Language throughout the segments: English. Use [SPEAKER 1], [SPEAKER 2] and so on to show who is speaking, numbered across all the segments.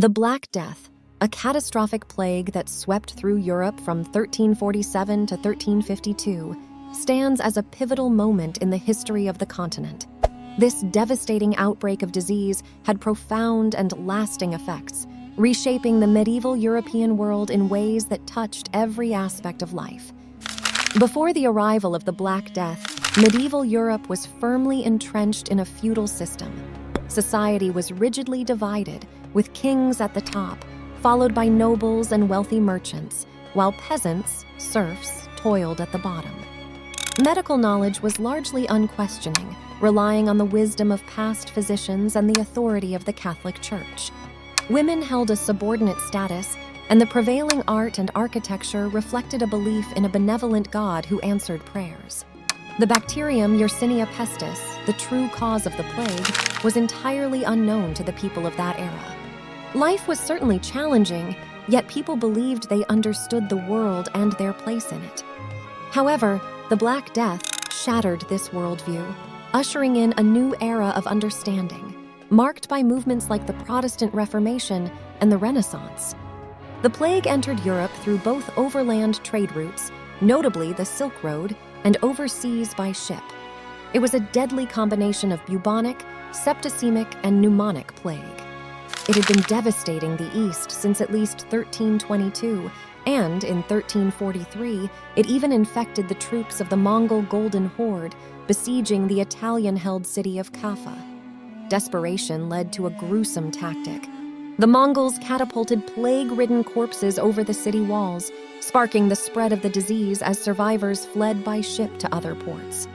[SPEAKER 1] The Black Death, a catastrophic plague that swept through Europe from 1347 to 1352, stands as a pivotal moment in the history of the continent. This devastating outbreak of disease had profound and lasting effects, reshaping the medieval European world in ways that touched every aspect of life. Before the arrival of the Black Death, medieval Europe was firmly entrenched in a feudal system. Society was rigidly divided, with kings at the top, followed by nobles and wealthy merchants, while peasants, serfs, toiled at the bottom. Medical knowledge was largely unquestioning, relying on the wisdom of past physicians and the authority of the Catholic Church. Women held a subordinate status, and the prevailing art and architecture reflected a belief in a benevolent God who answered prayers. The bacterium Yersinia pestis, the true cause of the plague, was entirely unknown to the people of that era. Life was certainly challenging, yet people believed they understood the world and their place in it. However, the Black Death shattered this worldview, ushering in a new era of understanding, marked by movements like the Protestant Reformation and the Renaissance. The plague entered Europe through both overland trade routes, notably the Silk Road, and overseas by ship. It was a deadly combination of bubonic, septicemic, and pneumonic plague. It had been devastating the East since at least 1322, and in 1343, it even infected the troops of the Mongol Golden Horde, besieging the Italian-held city of Kaffa. Desperation led to a gruesome tactic. The Mongols catapulted plague-ridden corpses over the city walls, sparking the spread of the disease as survivors fled by ship to other ports.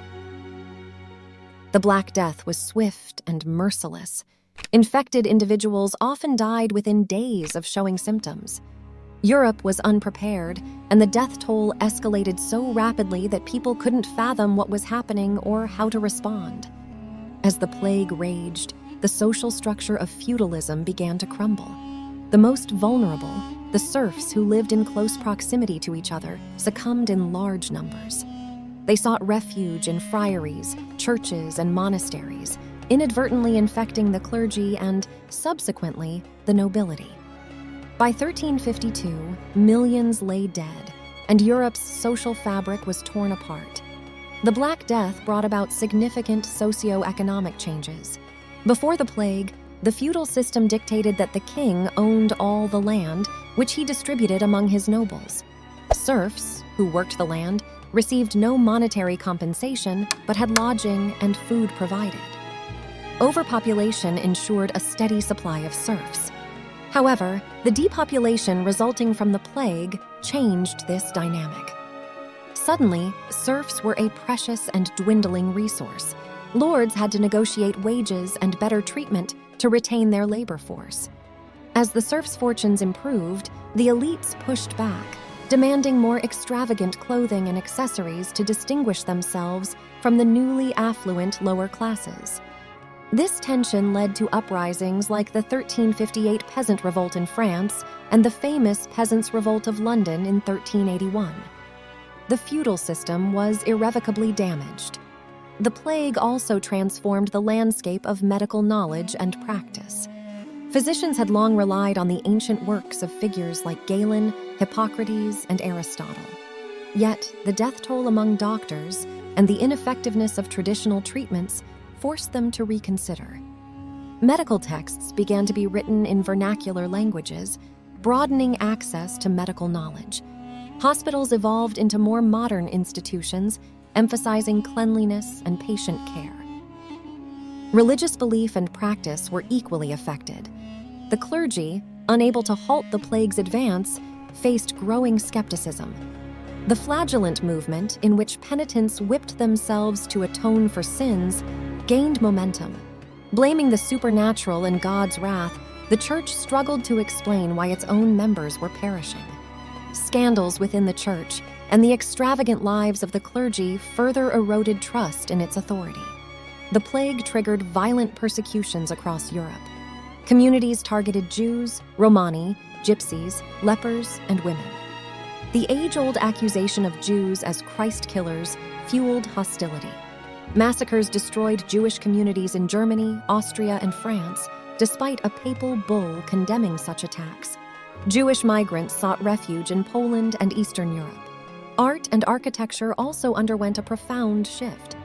[SPEAKER 1] The Black Death was swift and merciless. Infected individuals often died within days of showing symptoms. Europe was unprepared, and the death toll escalated so rapidly that people couldn't fathom what was happening or how to respond. As the plague raged, the social structure of feudalism began to crumble. The most vulnerable, the serfs who lived in close proximity to each other, succumbed in large numbers. They sought refuge in friaries, churches, and monasteries, inadvertently infecting the clergy and, subsequently, the nobility. By 1352, millions lay dead, and Europe's social fabric was torn apart. The Black Death brought about significant socio-economic changes. Before the plague, the feudal system dictated that the king owned all the land, which he distributed among his nobles. Serfs, who worked the land, received no monetary compensation but had lodging and food provided. Overpopulation ensured a steady supply of serfs. However, the depopulation resulting from the plague changed this dynamic. Suddenly, serfs were a precious and dwindling resource. Lords had to negotiate wages and better treatment to retain their labor force. As the serfs' fortunes improved, the elites pushed back, demanding more extravagant clothing and accessories to distinguish themselves from the newly affluent lower classes. This tension led to uprisings like the 1358 Peasant Revolt in France and the famous Peasants' Revolt of London in 1381. The feudal system was irrevocably damaged. The plague also transformed the landscape of medical knowledge and practice. Physicians had long relied on the ancient works of figures like Galen, Hippocrates, and Aristotle. Yet, the death toll among doctors and the ineffectiveness of traditional treatments forced them to reconsider. Medical texts began to be written in vernacular languages, broadening access to medical knowledge. Hospitals evolved into more modern institutions, emphasizing cleanliness and patient care. Religious belief and practice were equally affected. The clergy, unable to halt the plague's advance, faced growing skepticism. The flagellant movement, in which penitents whipped themselves to atone for sins, gained momentum. Blaming the supernatural in God's wrath, the church struggled to explain why its own members were perishing. Scandals within the church and the extravagant lives of the clergy further eroded trust in its authority. The plague triggered violent persecutions across Europe. Communities targeted Jews, Romani, Gypsies, lepers, and women. The age-old accusation of Jews as Christ killers fueled hostility. Massacres destroyed Jewish communities in Germany, Austria, and France, despite a papal bull condemning such attacks. Jewish migrants sought refuge in Poland and Eastern Europe. Art and architecture also underwent a profound shift.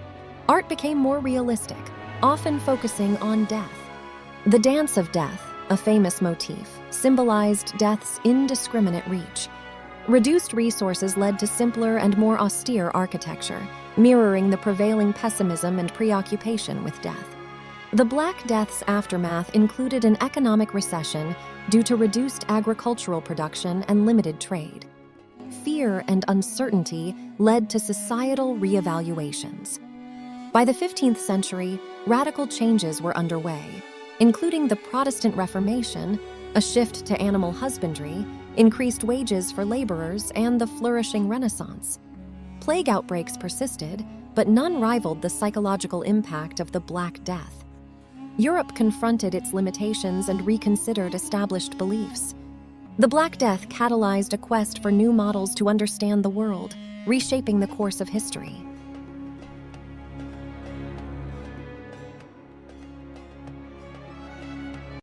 [SPEAKER 1] Art became more realistic, often focusing on death. The Dance of Death, a famous motif, symbolized death's indiscriminate reach. Reduced resources led to simpler and more austere architecture, mirroring the prevailing pessimism and preoccupation with death. The Black Death's aftermath included an economic recession due to reduced agricultural production and limited trade. Fear and uncertainty led to societal reevaluations. By the 15th century, radical changes were underway, including the Protestant Reformation, a shift to animal husbandry, increased wages for laborers, and the flourishing Renaissance. Plague outbreaks persisted, but none rivaled the psychological impact of the Black Death. Europe confronted its limitations and reconsidered established beliefs. The Black Death catalyzed a quest for new models to understand the world, reshaping the course of history.